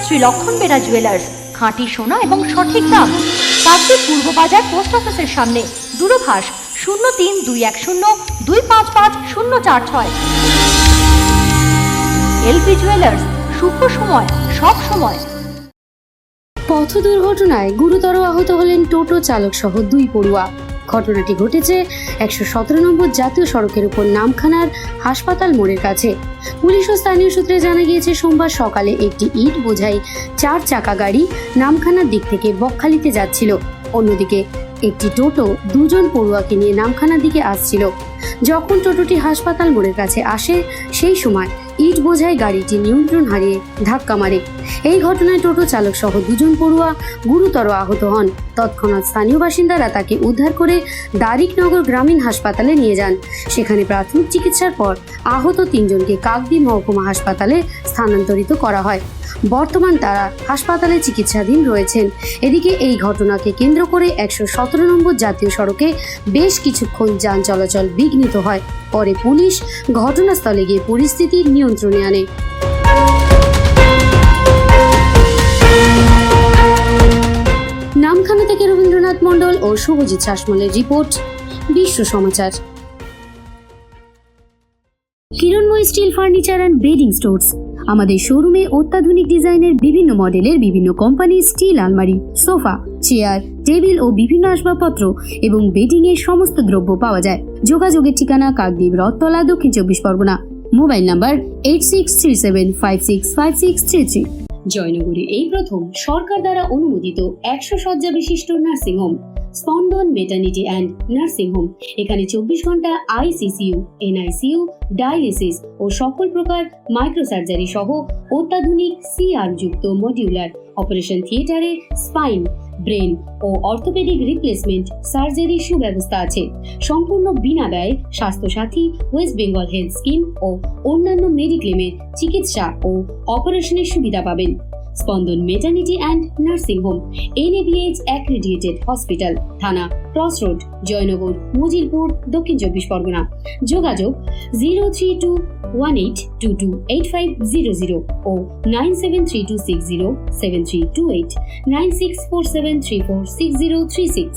শ্রী লক্ষণ বেরা জুয়েলার্স, খাঁটি সোনা এবং সঠিক দাম। কাকদ্বীপ পূর্ব বাজার পোস্ট অফিসের সামনে। দূরভাষ 032102555046। এলপি জুয়েলার্স, শুভ সময় সব সময়। পথ দুর্ঘটনায় গুরুতর আহত হলেন টোটো চালক সহ 2 পড়ুয়া। ঘটনাটি ঘটেছে 117 নম্বর জাতীয় সড়কের উপর নামখানার হাসপাতাল মোড়ের কাছে। পুলিশ ও স্থানীয় সূত্রে জানা গিয়েছে, সোমবার সকালে একটি ইট বোঝাই 4 চাকা গাড়ি নামখানার দিক থেকে বকখালিতে যাচ্ছিল। অন্যদিকে একটি টোটো 2 জন পড়ুয়াকে নিয়ে নামখানার দিকে আসছিল। যখন টোটোটি হাসপাতাল মোড়ের কাছে আসে, সেই সময় ইট বোঝাই গাড়িটি নিয়ন্ত্রণ হারিয়ে ধাক্কা মারে। এই ঘটনায় টোটো চালক সহ 2 জন পড়ুয়া গুরুতর আহত হন। তৎক্ষণাৎ স্থানীয় বাসিন্দারা তাকে উদ্ধার করে দারিকনগর গ্রামীণ হাসপাতালে নিয়ে যান। সেখানে প্রাথমিক চিকিৎসার পর আহত 3 জনকে কাকদ্বীপ মহকুমা হাসপাতালে স্থানান্তরিত করা হয়। বর্তমান তারা হাসপাতালে চিকিৎসাধীন রয়েছেন। এদিকে এই ঘটনাকে কেন্দ্র করে 117 নম্বর জাতীয় সড়কে বেশ কিছুক্ষণ যান চলাচল বিঘ্নিত হয়। পরে পুলিশ ঘটনাস্থলে গিয়ে পরিস্থিতি নিয়ন্ত্রণে আনে। নামখানা থেকে রবীন্দ্রনাথ মণ্ডল ও শুভজিৎ শাসমলের report, Biswa Samachar. Kiranmoy steel furniture and bedding stores. আমাদের শোরুমে অত্যাধুনিক ডিজাইনের বিভিন্ন মডেলের বিভিন্ন কোম্পানির স্টিল আলমারি, সোফা, চেয়ার, টেবিল ও বিভিন্ন আসবাবপত্র এবং বেডিং এর সমস্ত দ্রব্য পাওয়া যায়। যোগাযোগের ঠিকানা কাকদ্বীপ রথতলা, দক্ষিণ 24 পরগনা। Mobile number 8637565633। জয়নগরে এই প্রথম সরকার দ্বারা অনুমোদিত 100 শয্যা বিশিষ্ট নার্সিংহোম স্পন্দন মেটার্নিটি অ্যান্ড নার্সিং হোম। এখানে 24 ঘন্টা আইসিসিইউ, এনআইসিইউ, ডায়ালিসিস ও সকল প্রকার মাইক্রোসার্জারি সহ অত্যাধুনিক সিআর যুক্ত মডিউলার অপারেশন থিয়েটারে স্পাইন, ব্রেন ও অর্থোপেডিক রিপ্লেসমেন্ট সার্জারির সুব্যবস্থা আছে। সম্পূর্ণ বিনা ব্যয় Swasthya Sathi, West Bengal health scheme ও অন্যান্য মেডিক্লেমের চিকিৎসা ও অপারেশনের সুবিধা পাবেন। স্পন্দন maternity and nursing home, NABH accredited hospital, থানা ক্রস রোড, জয়নগর, মজিলপুর, দক্ষিণ 24 পরগনা। যোগাযোগ 03218228500 ও 9732607328, 9647346036।